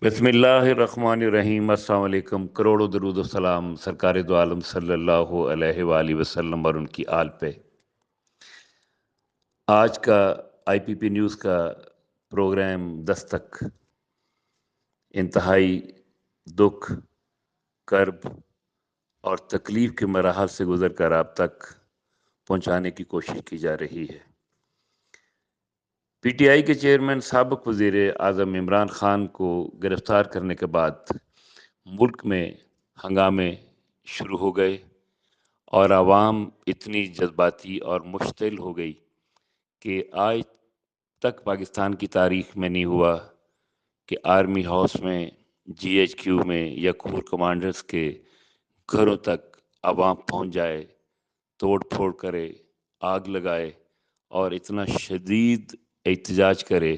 बिस्मिल्लाहिर्रहमानिर्रहीम। अस्सलाम वालेकुम। करोड़ों दरूद और सलाम सरकार दो आलम सल्लल्लाहु अलैहि वसल्लम और उनकी आल पे। आज का आईपीपी न्यूज़ का प्रोग्राम दस्तक इंतहाई दुख, कर्ब और तकलीफ के मराहल से गुजर कर आप तक पहुंचाने की कोशिश की जा रही है। पीटीआई के चेयरमैन साबिक वजीर आज़म इमरान खान को गिरफ्तार करने के बाद मुल्क में हंगामे शुरू हो गए और आवाम इतनी जज्बाती और मुश्तिल हो गई कि आज तक पाकिस्तान की तारीख में नहीं हुआ कि आर्मी हाउस में, जीएचक्यू में या कोर कमांडर्स के घरों तक आवाम पहुंच जाए, तोड़ फोड़ करे, आग लगाए और इतना शदीद एहतजाज करे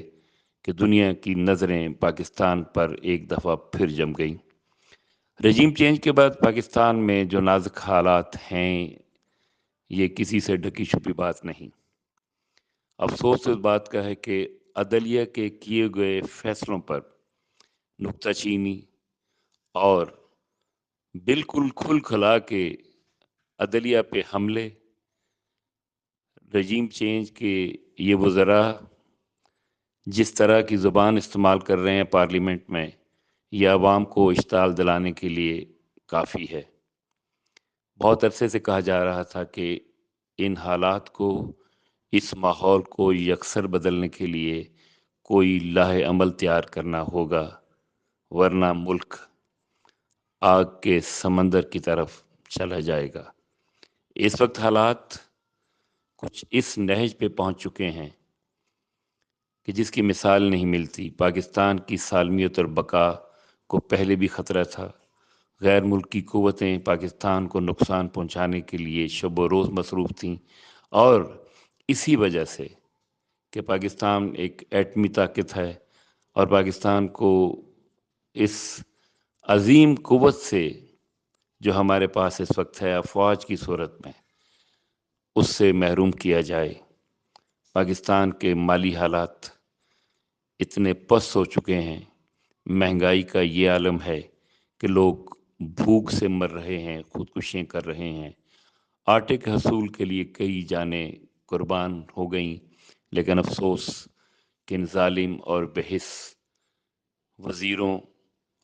कि दुनिया की नज़रें पाकिस्तान पर एक दफ़ा फिर जम गईं। रजीम चेंज के बाद पाकिस्तान में जो नाजुक हालात हैं, ये किसी से ढकी छुपी बात नहीं। अफसोस इस बात का है कि अदलिया के किए गए फैसलों पर नुक्ताचीनी और बिल्कुल खुल खला के अदलिया पे हमले, रजीम चेंज के ये वज़रा जिस तरह की ज़ुबान इस्तेमाल कर रहे हैं पार्लियामेंट में, यह आवाम को इश्ताल दिलाने के लिए काफ़ी है। बहुत अरसे से कहा जा रहा था कि इन हालात को, इस माहौल को यकसर बदलने के लिए कोई लाहे अमल तैयार करना होगा, वरना मुल्क आग के समंदर की तरफ चला जाएगा। इस वक्त हालात कुछ इस नहज पे पहुंच चुके हैं कि जिसकी मिसाल नहीं मिलती। पाकिस्तान की सालमियत और बका को पहले भी खतरा था। गैर मुल्की क़ुव्वतें पाकिस्तान को नुकसान पहुंचाने के लिए शब व रोज़ मसरूफ़ थीं और इसी वजह से कि पाकिस्तान एक एटमी ताकत है और पाकिस्तान को इस अजीम क़ुव्वत से जो हमारे पास इस वक्त है अफवाज की सूरत में, उससे महरूम किया जाए। पाकिस्तान के माली हालात इतने पस्त हो चुके हैं, महंगाई का ये आलम है कि लोग भूख से मर रहे हैं, खुदकुशियाँ कर रहे हैं। आटे के हसूल के लिए कई जानें कुर्बान हो गईं, लेकिन अफसोस कि इन जालिम और बेहिस वज़ीरों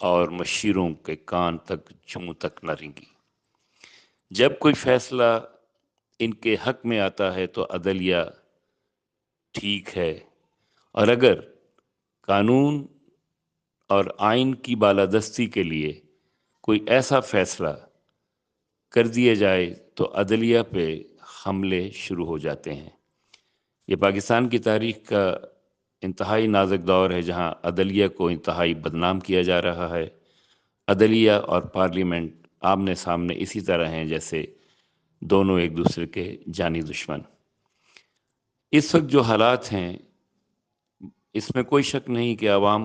और मशीरों के कान तक जूं तक न रेंगी। जब कोई फैसला इनके हक में आता है तो अदलिया ठीक है, और अगर कानून और आइन की बालादस्ती के लिए कोई ऐसा फैसला कर दिया जाए तो अदलिया पे हमले शुरू हो जाते हैं। ये पाकिस्तान की तारीख का इंतहाई नाजुक दौर है जहां अदलिया को इंतहाई बदनाम किया जा रहा है। अदलिया और पार्लियामेंट आमने सामने इसी तरह हैं जैसे दोनों एक दूसरे के जानी दुश्मन। इस वक्त जो हालात हैं, इसमें कोई शक नहीं कि आवाम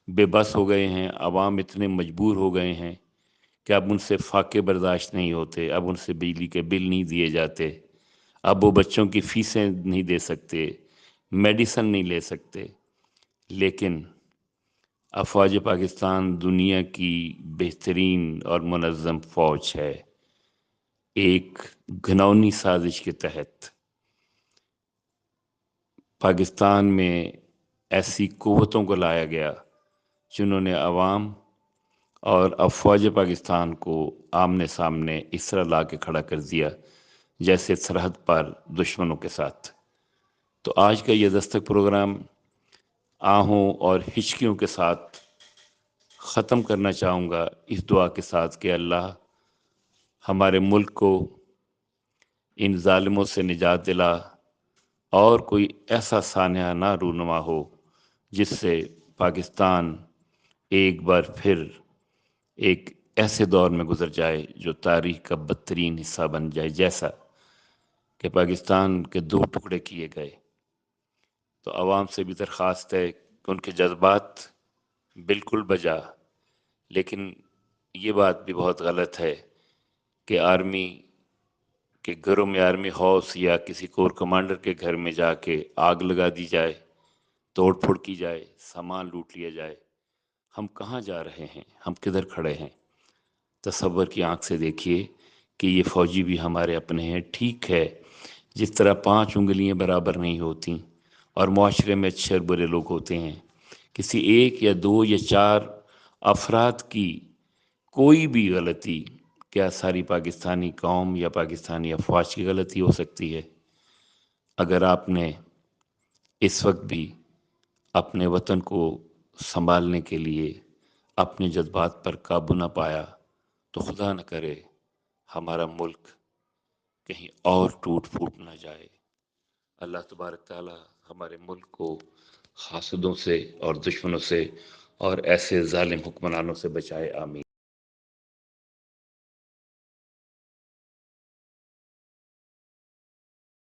बेबस हो गए हैं। आवाम इतने मजबूर हो गए हैं कि अब उनसे फाके बर्दाश्त नहीं होते, अब उनसे बिजली के बिल नहीं दिए जाते, अब वो बच्चों की फीसें नहीं दे सकते, मेडिसन नहीं ले सकते। लेकिन अफवाज पाकिस्तान दुनिया की बेहतरीन और मुनज़्ज़म फ़ौज है। एक घिनौनी साजिश के तहत पाकिस्तान में ऐसी क़ुव्वतों को लाया गया जिन्होंने अवाम और अफवाज पाकिस्तान को आमने सामने इस तरह ला के खड़ा कर दिया जैसे सरहद पर दुश्मनों के साथ। तो आज का ये दस्तक प्रोग्राम आहों और हिचकियों के साथ ख़त्म करना चाहूँगा इस दुआ के साथ कि अल्लाह हमारे मुल्क को इन ज़ालिमों से निजात दिला और कोई ऐसा सानिया ना रूनुमा हो जिससे पाकिस्तान एक बार फिर एक ऐसे दौर में गुजर जाए जो तारीख का बदतरीन हिस्सा बन जाए, जैसा कि पाकिस्तान के दो टुकड़े किए गए। तो आवाम से भी दरख्वास्त है कि उनके जज्बात बिल्कुल बजा, लेकिन ये बात भी बहुत गलत है कि आर्मी के घरों में, आर्मी हाउस या किसी कोर कमांडर के घर में जाके आग लगा दी जाए, तोड़ फोड़ की जाए, सामान लूट लिया जाए। ہم کہاں جا رہے ہیں، ہم کدھر کھڑے ہیں؟ تصور کی آنکھ سے دیکھیے کہ یہ فوجی بھی ہمارے اپنے ہیں، ٹھیک ہے، جس طرح 5 انگلیاں برابر نہیں ہوتی اور معاشرے میں اچھے اور برے لوگ ہوتے ہیں، کسی ایک یا دو یا 4 افراد کی کوئی بھی غلطی کیا ساری پاکستانی قوم یا پاکستانی افواج کی غلطی ہو سکتی ہے؟ اگر آپ نے اس وقت بھی اپنے وطن کو سنبھالنے کے لیے اپنے جذبات پر قابو نہ پایا تو خدا نہ کرے ہمارا ملک کہیں اور ٹوٹ پھوٹ نہ جائے۔ اللہ تبارک تعالی ہمارے ملک کو حاسدوں سے اور دشمنوں سے اور ایسے ظالم حکمرانوں سے بچائے، آمین۔